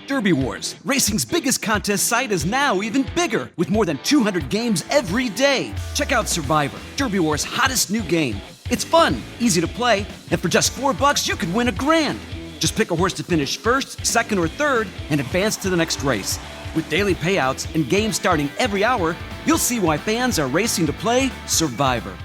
Derby Wars, racing's biggest contest site, is now even bigger with more than 200 games every day. Check out Survivor, Derby Wars' hottest new game. It's fun, easy to play, and for just $4 you could win $1,000. Just pick a horse to finish first, second, or third and advance to the next race. With daily payouts and games starting every hour, you'll see why fans are racing to play Survivor.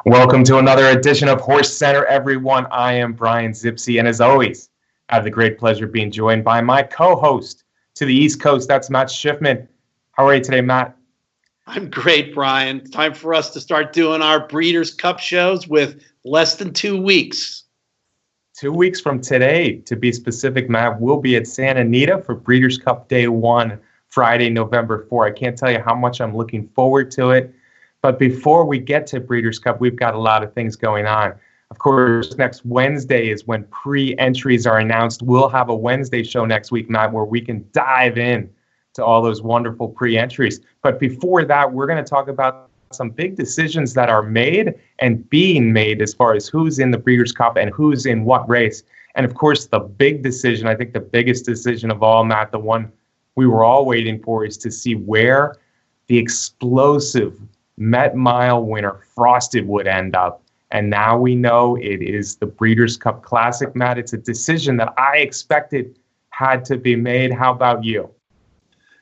Welcome to another edition of HorseCenter, everyone. I am Brian Zipsy, and as always, I have the great pleasure of being joined by my co-host to the East Coast. That's Matt Schiffman. How are you today, Matt? I'm great, Brian. It's time for us to start doing our Breeders' Cup shows with less than 2 weeks. 2 weeks from today, to be specific, Matt, we'll be at Santa Anita for Breeders' Cup Day 1, Friday, November 4. I can't tell you how much I'm looking forward to it. But before we get to Breeders' Cup, we've got a lot of things going on. Of course, next Wednesday is when pre-entries are announced. We'll have a Wednesday show next week, Matt, where we can dive in to all those wonderful pre-entries. But before that, we're going to talk about some big decisions that are made and being made as far as who's in the Breeders' Cup and who's in what race. And of course, the big decision, I think the biggest decision of all, Matt, the one we were all waiting for, is to see where the explosive Met Mile winner Frosted would end up. And now we know it is the Breeders' Cup Classic, Matt. It's a decision that I expected had to be made. How about you?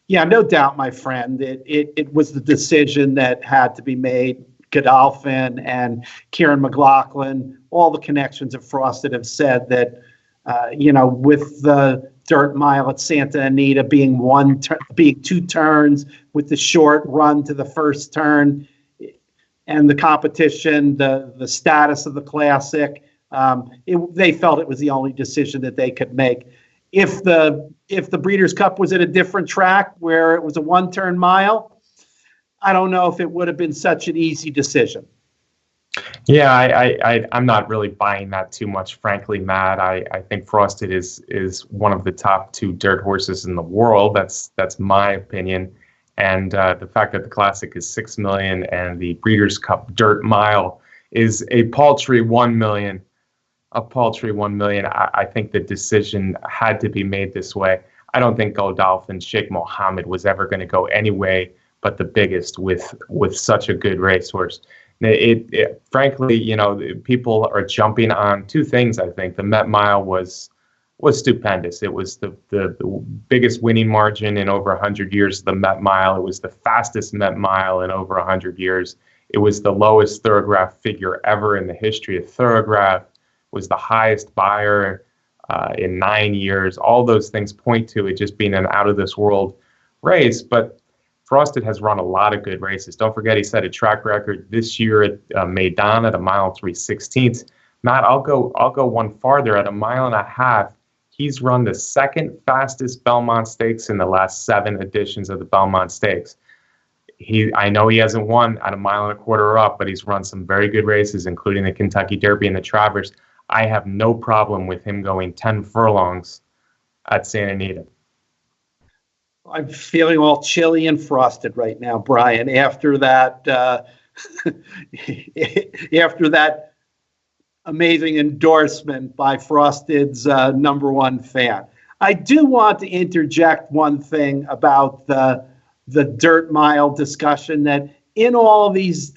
Yeah, no doubt, my friend. It was the decision that had to be made. Godolphin and Kieran McLaughlin, all the connections of Frosted have said that, with the dirt mile at Santa Anita being being 2 turns with the short run to the first turn, and the competition, the status of the Classic, they felt it was the only decision that they could make. If the Breeders' Cup was at a different track where it was a 1-turn mile, I don't know if it would have been such an easy decision. Yeah, I'm not really buying that too much, frankly, Matt. I think Frosted is one of the top 2 dirt horses in the world. That's my opinion. And the fact that the Classic is $6 million and the Breeders' Cup Dirt Mile is a paltry $1 million. I think the decision had to be made this way. I don't think Godolphin Sheikh Mohammed was ever going to go any way but the biggest with such a good racehorse. Frankly, people are jumping on 2 things. I think the Met Mile was stupendous. It was the biggest winning margin in over 100 years of the Met Mile. It was the fastest Met Mile in over 100 years. It was the lowest Thorograph figure ever in the history of Thorograph. Was the highest buyer in 9 years. All those things point to it just being an out-of-this-world race. But Frosted has run a lot of good races. Don't forget, he set a track record this year at Maidan at 1 3/16. Matt, I'll go one farther. At 1.5 miles, he's run the second fastest Belmont Stakes in the last 7 editions of the Belmont Stakes. I know he hasn't won at 1.25 miles or up, but he's run some very good races, including the Kentucky Derby and the Travers. I have no problem with him going 10 furlongs at Santa Anita. I'm feeling all chilly and frosted right now, Brian, after that amazing endorsement by Frosted's #1 fan. I do want to interject one thing about the dirt mile discussion, that in all these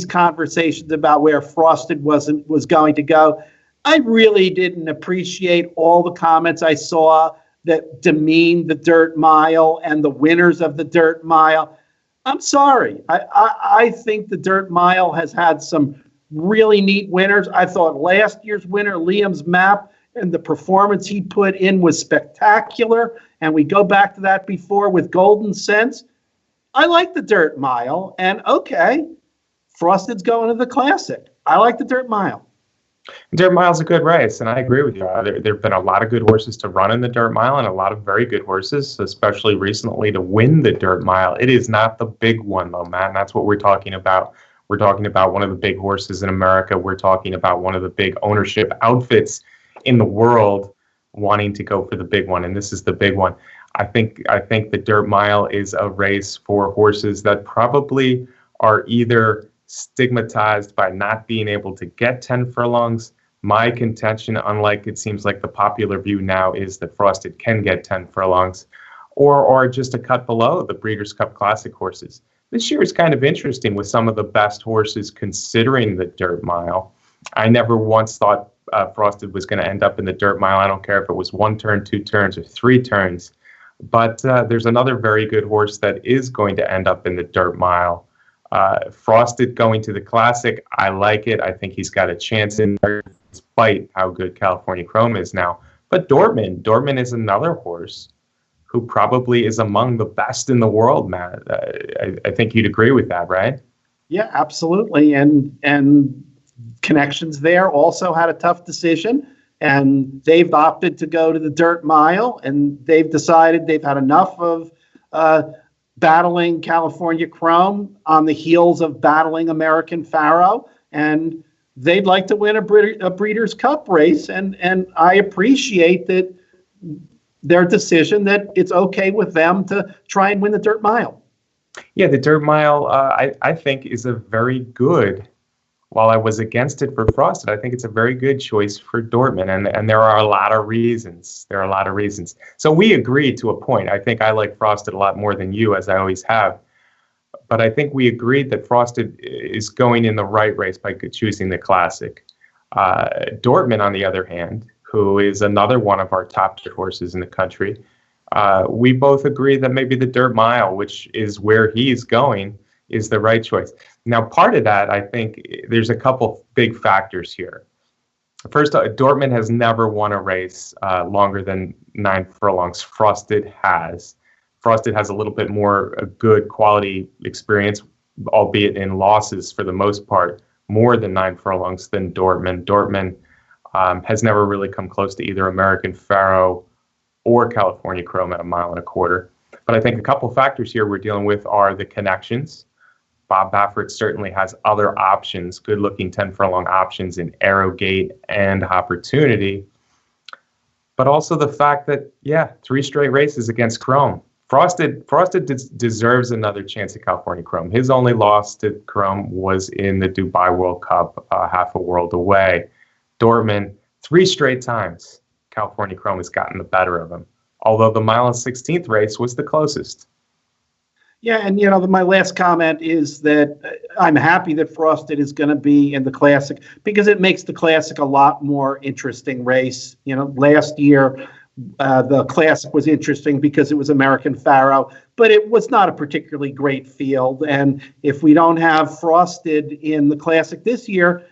conversations about where Frosted was going to go, I really didn't appreciate all the comments I saw that demeaned the dirt mile and the winners of the dirt mile. I'm sorry. I think the dirt mile has had some really neat winners. I thought last year's winner, Liam's Map, and the performance he put in was spectacular. And we go back to that before with Golden Sense. I like the dirt mile. And okay, Frosted's going to the Classic. I like the dirt mile. Dirt Mile's a good race, and I agree with you. There have been a lot of good horses to run in the Dirt Mile and a lot of very good horses, especially recently, to win the Dirt Mile. It is not the big one, though, Matt, and that's what we're talking about. We're talking about one of the big horses in America. We're talking about one of the big ownership outfits in the world wanting to go for the big one, and this is the big one. I think the dirt mile is a race for horses that probably are either stigmatized by not being able to get 10 furlongs. My contention, unlike it seems like the popular view now, is that Frosted can get 10 furlongs, or just a cut below the Breeders' Cup Classic horses. This year is kind of interesting with some of the best horses considering the dirt mile. I never once thought Frosted was going to end up in the dirt mile. I don't care if it was 1 turn, 2 turns, or 3 turns. But there's another very good horse that is going to end up in the dirt mile. Frosted going to the Classic, I like it. I think he's got a chance in there, despite how good California Chrome is now. But Dortmund is another horse who probably is among the best in the world, Matt. I think you'd agree with that, right? Yeah, absolutely. And Connections there also had a tough decision, and they've opted to go to the dirt mile, and they've decided they've had enough of battling California Chrome on the heels of battling American Pharaoh, and they'd like to win a Breeders' Cup race, and I appreciate that their decision that it's okay with them to try and win the dirt mile. Yeah, the dirt mile, I think, is a very good, while I was against it for Frosted, I think it's a very good choice for Dortmund, and there are a lot of reasons. So we agreed to a point. I think I like Frosted a lot more than you, as I always have. But I think we agreed that Frosted is going in the right race by choosing the Classic. Dortmund, on the other hand, who is another one of our top horses in the country, we both agree that maybe the dirt mile, which is where he's going, is the right choice. Now, part of that, I think, there's a couple big factors here. First, Dortmund has never won a race longer than 9 furlongs. Frosted has. Frosted has a little bit more good quality experience, albeit in losses for the most part, more than 9 furlongs than Dortmund. Dortmund has never really come close to either American Pharaoh or California Chrome at 1.25 miles. But I think a couple factors here we're dealing with are the connections. Bob Baffert certainly has other options, good-looking 10 furlong options in Arrowgate and Opportunity. But also the fact that, 3 straight races against Chrome. Frosted deserves another chance at California Chrome. His only loss to Chrome was in the Dubai World Cup, half a world away. Dortmund, 3 straight times California Chrome has gotten the better of him, although the 1/16 race was the closest. Yeah, and my last comment is that I'm happy that Frosted is going to be in the Classic because it makes the Classic a lot more interesting race. Last year the Classic was interesting because it was American Pharaoh, but it was not a particularly great field. And if we don't have Frosted in the Classic this year,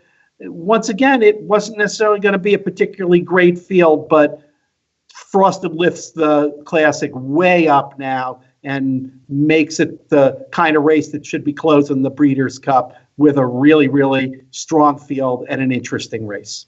once again, it wasn't necessarily going to be a particularly great field, but Frosted lifts the Classic way up now and makes it the kind of race that should be closing the Breeders' Cup with a really, really strong field and an interesting race.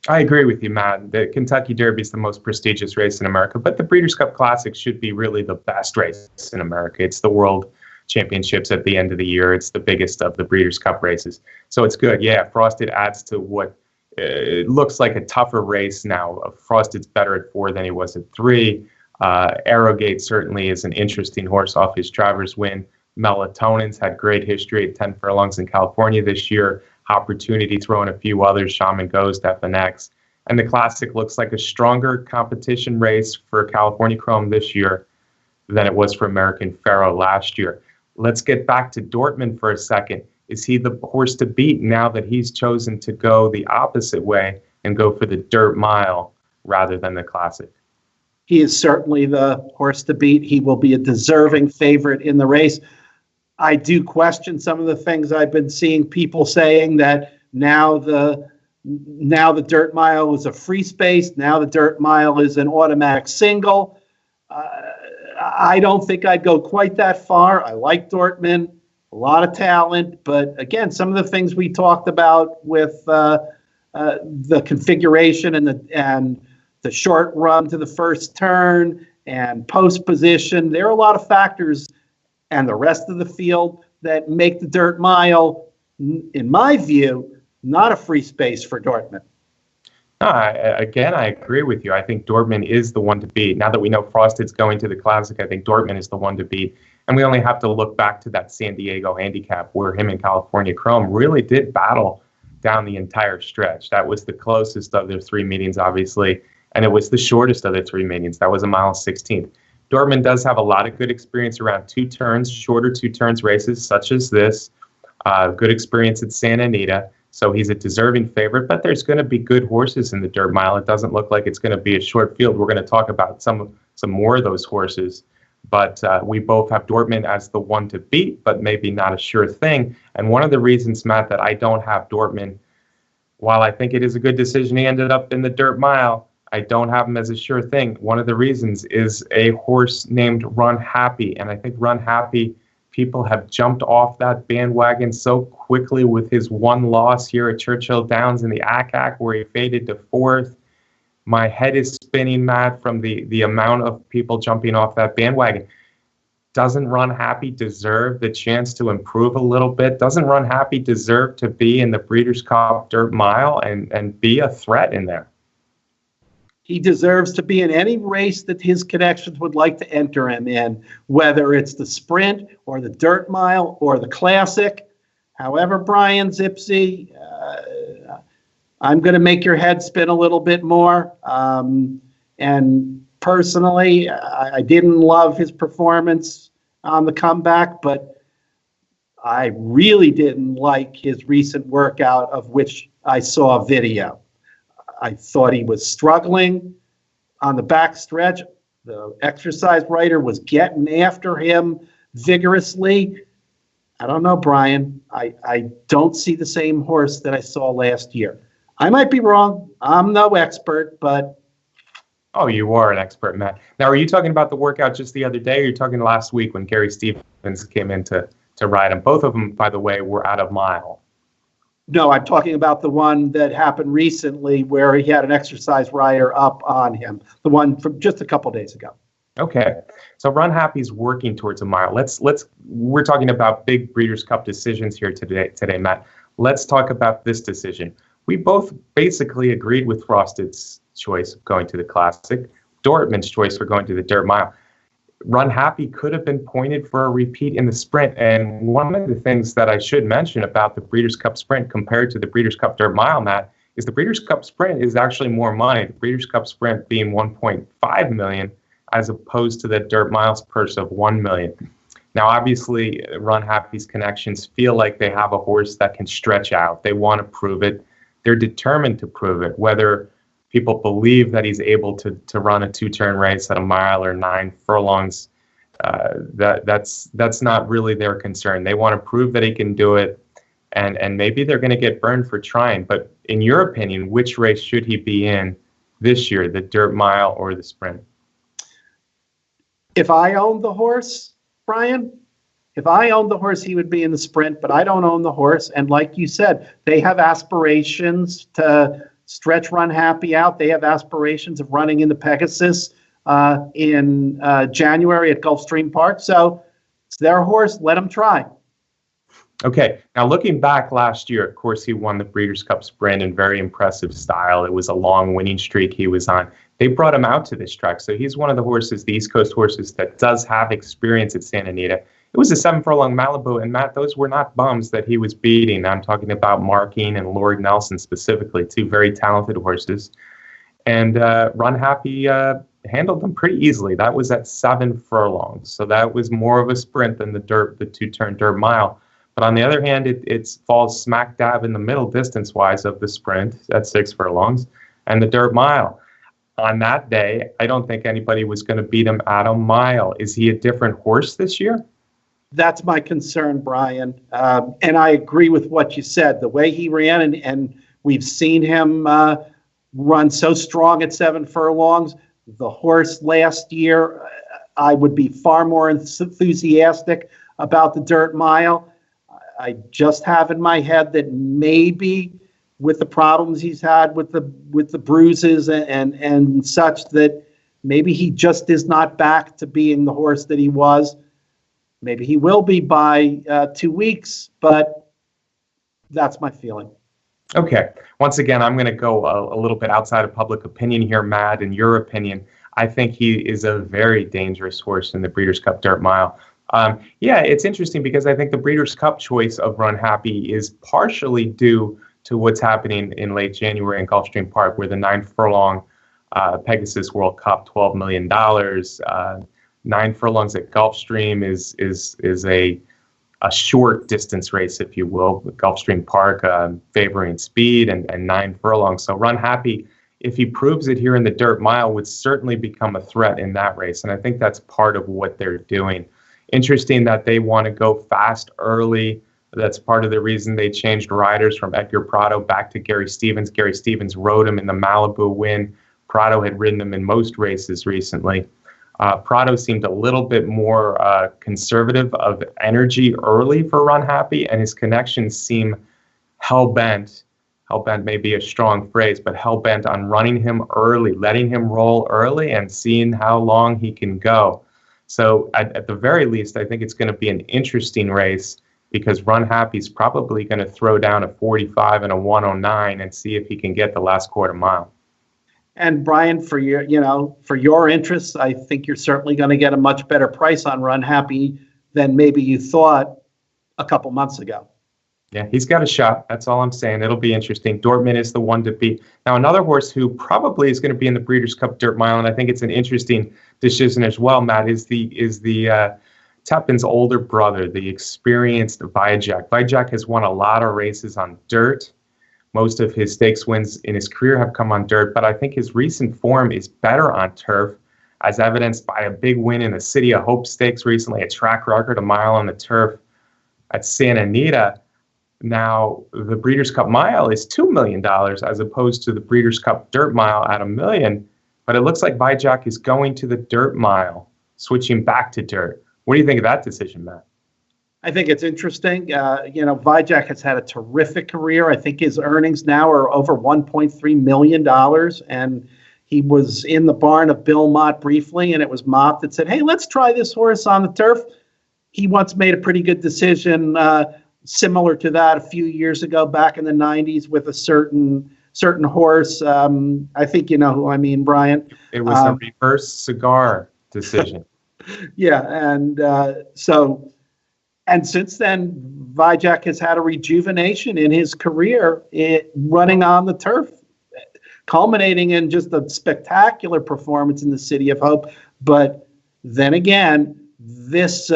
I agree with you, Matt. The Kentucky Derby is the most prestigious race in America, but the Breeders' Cup Classic should be really the best race in America. It's the World Championships at the end of the year. It's the biggest of the Breeders' Cup races. So it's good. Yeah, Frosted adds to what it looks like a tougher race now. Frosted's better at 4 than he was at 3. Arrowgate certainly is an interesting horse off his Travers win. Melatonin's had great history at 10 furlongs in California this year. Opportunity throwing a few others, Shaman Ghost, FNX. And the Classic looks like a stronger competition race for California Chrome this year than it was for American Pharaoh last year. Let's get back to Dortmund for a second. Is he the horse to beat now that he's chosen to go the opposite way and go for the dirt mile rather than the Classic? He is certainly the horse to beat. He will be a deserving favorite in the race. I do question some of the things I've been seeing people saying that now the dirt mile is a free space. Now the dirt mile is an automatic single. I don't think I'd go quite that far. I like Dortmund, a lot of talent, but again, some of the things we talked about with the configuration and the short run to the first turn and post position, there are a lot of factors and the rest of the field that make the dirt mile, in my view, not a free space for Dortmund. Again, I agree with you. I think Dortmund is the one to beat. Now that we know Frosted's going to the Classic, I think Dortmund is the one to beat. And we only have to look back to that San Diego handicap where him and California Chrome really did battle down the entire stretch. That was the closest of their three meetings, obviously, and it was the shortest of their three meetings. That was 1:16. Dortmund does have a lot of good experience around two turns, shorter two turns races such as this. Good experience at Santa Anita. So he's a deserving favorite, but there's going to be good horses in the dirt mile. It doesn't look like it's going to be a short field. We're going to talk about some more of those horses, but we both have Dortmund as the one to beat, but maybe not a sure thing. And one of the reasons, Matt, that I don't have Dortmund, while I think it is a good decision he ended up in the dirt mile, I don't have him as a sure thing. One of the reasons is a horse named Runhappy, and I think Runhappy, people have jumped off that bandwagon so quickly with his one loss here at Churchill Downs in the ACAC where he faded to fourth. My head is spinning, Matt, from the amount of people jumping off that bandwagon. Doesn't Runhappy deserve the chance to improve a little bit? Doesn't Runhappy deserve to be in the Breeders' Cup Dirt Mile and be a threat in there? He deserves to be in any race that his connections would like to enter him in, whether it's the sprint or the dirt mile or the classic. However, Brian Zipsy, I'm going to make your head spin a little bit more. And personally, I didn't love his performance on the comeback, but I really didn't like his recent workout, of which I saw a video. I thought he was struggling on the back stretch. The exercise writer was getting after him vigorously. I don't know, Brian. I don't see the same horse that I saw last year. I might be wrong. I'm no expert, but... Oh, you are an expert, Matt. Now, are you talking about the workout just the other day, or are you talking last week when Gary Stevens came in to ride him? Both of them, by the way, were out of mile. No, I'm talking about the one that happened recently where he had an exercise rider up on him, the one from just a couple days ago. Okay, so Runhappy's working towards a mile. We're talking about big Breeders' Cup decisions here today, Matt. Let's talk about this decision. We both basically agreed with Frosted's choice of going to the Classic, Dortmund's choice for going to the Dirt Mile. Runhappy could have been pointed for a repeat in the sprint. And one of the things that I should mention about the Breeders' Cup Sprint compared to the Breeders' Cup Dirt Mile, Matt, is the Breeders' Cup Sprint is actually more money. The Breeders' Cup Sprint being $1.5 million as opposed to the Dirt Miles purse of $1 million. Now, obviously, Runhappy's connections feel like they have a horse that can stretch out. They want to prove it. They're determined to prove it, whether people believe that he's able to run a two-turn race at a mile or 9 furlongs. That's not really their concern. They want to prove that he can do it, and maybe they're going to get burned for trying. But in your opinion, which race should he be in this year, the dirt mile or the sprint? If I owned the horse, Brian, if I owned the horse, he would be in the sprint, but I don't own the horse. And like you said, they have aspirations to stretch Runhappy out. They have aspirations of running in the Pegasus in January at Gulfstream Park. So it's their horse. Let them try. Okay. Now, looking back last year, of course, he won the Breeders' Cup Sprint in very impressive style. It was a long winning streak he was on. They brought him out to this track. So he's one of the horses, the East Coast horses, that does have experience at Santa Anita. It was a 7-furlong Malibu, and Matt, those were not bums that he was beating. I'm talking about Marking and Lord Nelson specifically, two very talented horses. And Runhappy handled them pretty easily. That was at 7 furlongs. So that was more of a sprint than the two-turn dirt mile. But on the other hand, it falls smack dab in the middle distance-wise of the sprint at 6 furlongs and the dirt mile. On that day, I don't think anybody was going to beat him at a mile. Is he a different horse this year? That's my concern, Brian. And I agree with what you said. The way he ran, and we've seen him run so strong at 7 furlongs. The horse last year, I would be far more enthusiastic about the dirt mile. I just have in my head that maybe with the problems he's had with the bruises and such, that maybe he just is not back to being the horse that he was. Maybe he will be by 2 weeks, but that's my feeling. Okay. Once again, I'm going to go a little bit outside of public opinion here, Matt. In your opinion, I think he is a very dangerous horse in the Breeders' Cup Dirt Mile. Yeah, it's interesting because I think the Breeders' Cup choice of Runhappy is partially due to what's happening in late January in Gulfstream Park, where the 9 furlong Pegasus World Cup, $12 million. 9 furlongs at Gulfstream is a short distance race, if you will, with Gulfstream Park favoring speed and 9 furlongs. So Runhappy, if he proves it here in the Dirt Mile, would certainly become a threat in that race. And I think that's part of what they're doing. Interesting that they want to go fast early. That's part of the reason they changed riders from Edgar Prado back to Gary Stevens. Gary Stevens rode him in the Malibu win. Prado had ridden him in most races recently. Prado seemed a little bit more conservative of energy early for Runhappy, and his connections seem hell-bent. Hell-bent may be a strong phrase, but hell-bent on running him early, letting him roll early, and seeing how long he can go. So at the very least, I think it's going to be an interesting race because Runhappy's probably going to throw down a 45 and a 109 and see if he can get the last quarter mile. And Brian, for your interests, I think you're certainly going to get a much better price on Runhappy than maybe you thought a couple months ago. Yeah, he's got a shot. That's all I'm saying. It'll be interesting. Dortmund is the one to beat. Now, another horse who probably is going to be in the Breeders' Cup Dirt Mile, and I think it's an interesting decision as well, Matt, is the Tepin's older brother, the experienced Vijak. Vijak has won a lot of races on dirt. Most of his stakes wins in his career have come on dirt, but I think his recent form is better on turf, as evidenced by a big win in the City of Hope Stakes recently, a track record, a mile on the turf at Santa Anita. Now, the Breeders' Cup Mile is $2 million as opposed to the Breeders' Cup Dirt Mile at $1 million, but it looks like Vijak is going to the Dirt Mile, switching back to dirt. What do you think of that decision, Matt? I think it's interesting. Vijak has had a terrific career. I think his earnings now are over $1.3 million. And he was in the barn of Bill Mott briefly, and it was Mott that said, hey, let's try this horse on the turf. He once made a pretty good decision similar to that a few years ago back in the 90s with a certain horse. I think you know who I mean, Brian. It was a reverse cigar decision. Yeah, and since then, Vijak has had a rejuvenation in his career running on the turf, culminating in just a spectacular performance in the City of Hope. But then again, this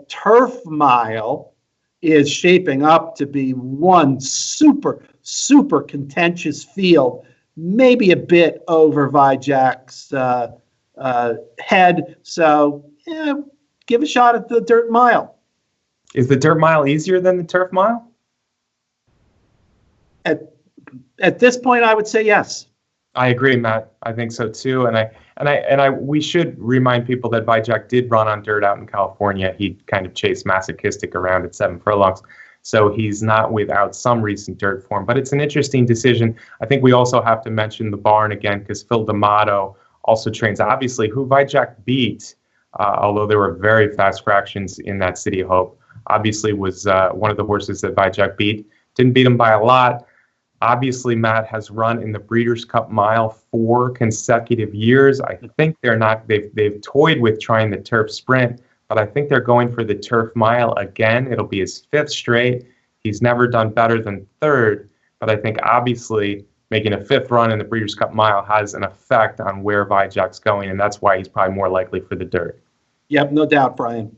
turf mile is shaping up to be one super, super contentious field, maybe a bit over Vijak's head. So, yeah, give a shot at the Dirt Mile. Is the Dirt Mile easier than the Turf Mile? At this point, I would say yes. I agree, Matt. I think so too. And we should remind people that Vijak did run on dirt out in California. He kind of chased masochistic around at 7 furlongs. So he's not without some recent dirt form. But it's an interesting decision. I think we also have to mention the barn again because Phil D'Amato also trains. Obviously, who Vijak beat, although there were very fast fractions in that City of Hope, obviously was one of the horses that Vijak beat. Didn't beat him by a lot. Obviously, Matt has run in the Breeders' Cup Mile 4 consecutive years. I think they've toyed with trying the turf sprint, but I think they're going for the turf mile again. It'll be his 5th straight. He's never done better than 3rd, but I think obviously making a 5th run in the Breeders' Cup Mile has an effect on where Vijak's going, and that's why he's probably more likely for the dirt. Yep, no doubt, Brian.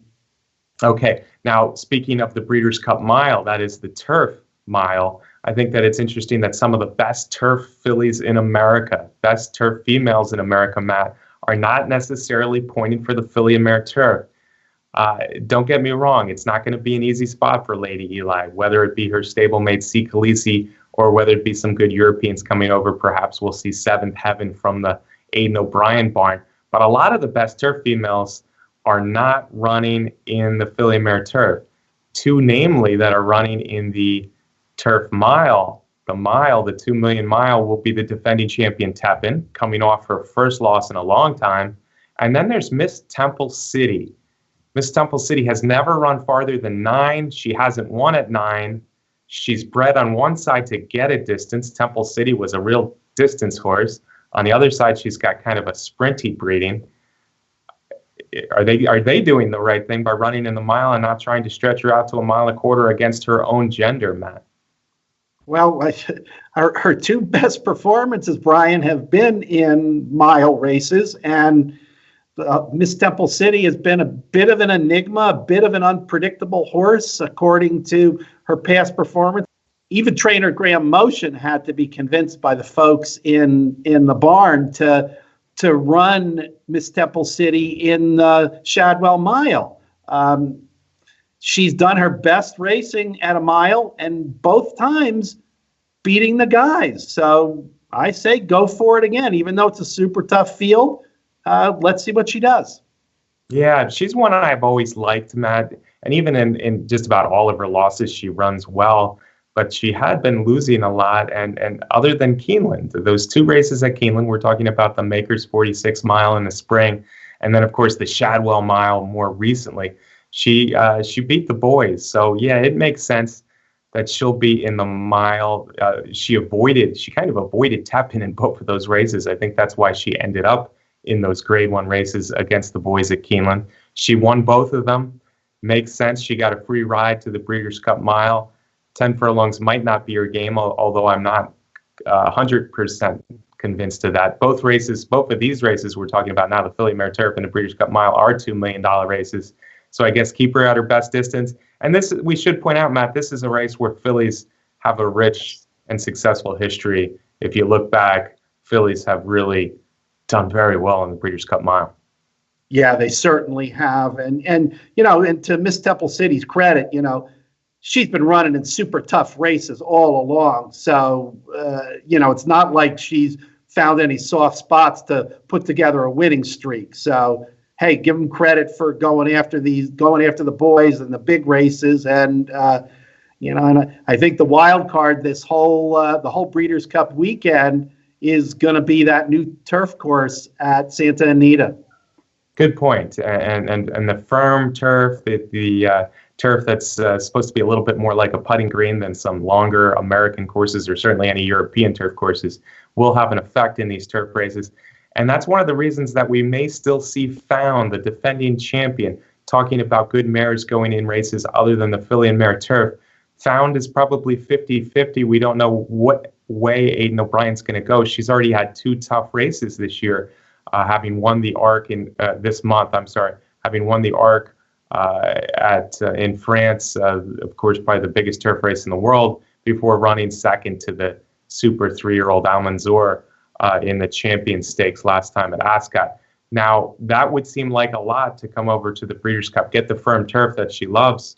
Okay, now speaking of the Breeders' Cup Mile, that is the turf mile. I think that it's interesting that some of the best turf fillies in America, best turf females in America, Matt, are not necessarily pointing for the Filly Mare Turf. Don't get me wrong, it's not going to be an easy spot for Lady Eli, whether it be her stablemate C. Khaleesi or whether it be some good Europeans coming over. Perhaps we'll see Seventh Heaven from the Aidan O'Brien barn. But a lot of the best turf females are not running in the Filly Mare Turf. 2, namely, that are running in the Turf Mile. The mile, the 2 million mile, will be the defending champion Tepin, coming off her first loss in a long time. And then there's Miss Temple City. Miss Temple City has never run farther than 9. She hasn't won at 9. She's bred on one side to get a distance. Temple City was a real distance horse. On the other side, she's got kind of a sprinty breeding. Are they doing the right thing by running in the mile and not trying to stretch her out to a mile and a quarter against her own gender, Matt? Well, her two best performances, Brian, have been in mile races, and Miss Temple City has been a bit of an enigma, a bit of an unpredictable horse, according to her past performance. Even trainer Graham Motion had to be convinced by the folks in the barn to run Miss Temple City in the Shadwell Mile. She's done her best racing at a mile, and both times beating the guys. So I say go for it again, even though it's a super tough field. Let's see what she does. Yeah, she's one I've always liked, Matt. And even in just about all of her losses, she runs well. But she had been losing a lot. And other than Keeneland, those two races at Keeneland, we're talking about the Makers 46 mile in the spring. And then, of course, the Shadwell mile more recently. She beat the boys. So, yeah, it makes sense that she'll be in the mile. She kind of avoided tap-in in both of those races. I think that's why she ended up in those grade 1 races against the boys at Keeneland. She won both of them. Makes sense. She got a free ride to the Breeders' Cup Mile. 10 furlongs might not be her game, although I'm not 100% convinced of that. Both of these races we're talking about now, the Filly Mare Turf and the Breeders' Cup Mile, are $2 million races. So I guess keep her at her best distance. And this, we should point out, Matt, this is a race where fillies have a rich and successful history. If you look back, fillies have really done very well in the Breeders' Cup Mile. Yeah, they certainly have. And you know, and to Miss Temple City's credit, you know, she's been running in super tough races all along. So, you know, it's not like she's found any soft spots to put together a winning streak. So, hey, give them credit for going after the boys and the big races. And, you know, and I think the wild card the whole Breeders' Cup weekend is going to be that new turf course at Santa Anita. Good point. And the firm turf, the turf that's supposed to be a little bit more like a putting green than some longer American courses or certainly any European turf courses, will have an effect in these turf races. And that's one of the reasons that we may still see Found, the defending champion, talking about good mares going in races other than the Filly and Mare Turf. Found is probably 50-50. We don't know what way Aidan O'Brien's going to go. She's already had 2 tough races this year, having won the Arc having won the Arc in France, of course, probably the biggest turf race in the world, before running second to the super 3-year-old Almanzor in the Champions Stakes last time at Ascot. Now, that would seem like a lot to come over to the Breeders' Cup, get the firm turf that she loves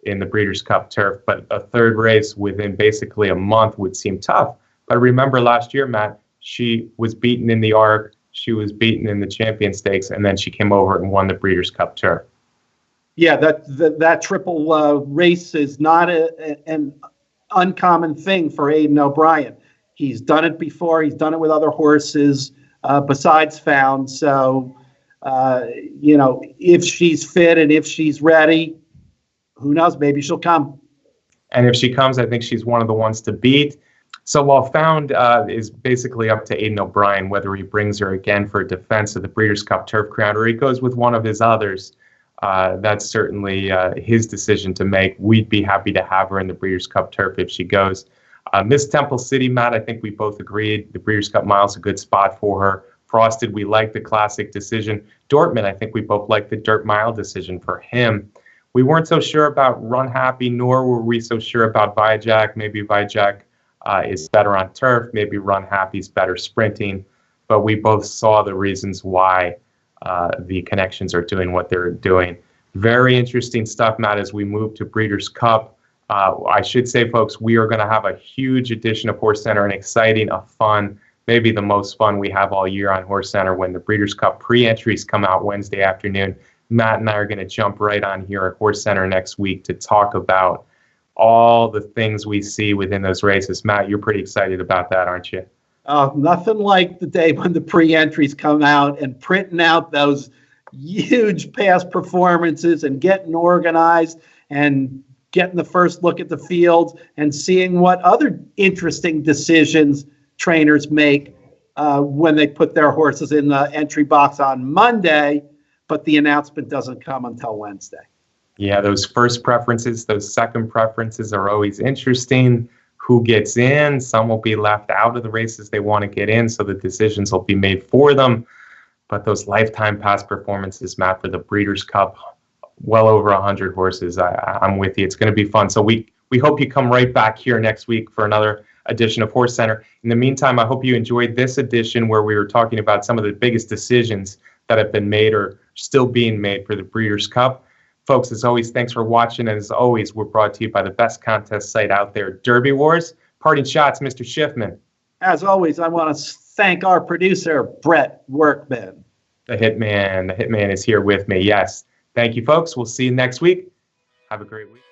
in the Breeders' Cup turf, but a third race within basically a month would seem tough. But remember last year, Matt, she was beaten in the Arc, she was beaten in the Champions Stakes, and then she came over and won the Breeders' Cup turf. Yeah, that triple race is not an uncommon thing for Aidan O'Brien. He's done it before. He's done it with other horses besides Found. So, you know, if she's fit and if she's ready, who knows? Maybe she'll come. And if she comes, I think she's one of the ones to beat. So while Found is basically up to Aidan O'Brien, whether he brings her again for a defense of the Breeders' Cup Turf Crown or he goes with one of his others, that's certainly his decision to make. We'd be happy to have her in the Breeders' Cup Turf if she goes. Miss Temple City, Matt, I think we both agreed the Breeders' Cup Mile is a good spot for her. Frosted, we like the classic decision. Dortmund, I think we both like the Dirt Mile decision for him. We weren't so sure about Runhappy, nor were we so sure about Vijak. Maybe Vijak is better on turf. Maybe Runhappy's better sprinting. But we both saw the reasons why the connections are doing what they're doing. Very interesting stuff, Matt, as we move to Breeders' Cup. I should say, folks, we are going to have a huge edition of HorseCenter, an exciting, a fun, maybe the most fun we have all year on HorseCenter when the Breeders' Cup pre-entries come out Wednesday afternoon. Matt and I are going to jump right on here at HorseCenter next week to talk about all the things we see within those races. Matt, you're pretty excited about that, aren't you? Nothing like the day when the pre-entries come out and printing out those huge past performances and getting organized and getting the first look at the field and seeing what other interesting decisions trainers make when they put their horses in the entry box on Monday, but the announcement doesn't come until Wednesday. Yeah, those first preferences, those second preferences are always interesting. Who gets in? Some will be left out of the races they want to get in, so the decisions will be made for them. But those lifetime past performances, Matt, for the Breeders' Cup, well over 100 horses. I'm with you. It's going to be fun. So we hope you come right back here next week for another edition of HorseCenter. In the meantime, I hope you enjoyed this edition where we were talking about some of the biggest decisions that have been made or still being made for the Breeders' Cup. Folks, as always, thanks for watching. And as always, we're brought to you by the best contest site out there, Derby Wars. Parting shots, Mr. Schiffman. As always, I want to thank our producer, Brett Workman. The Hitman is here with me. Yes. Thank you, folks. We'll see you next week. Have a great week.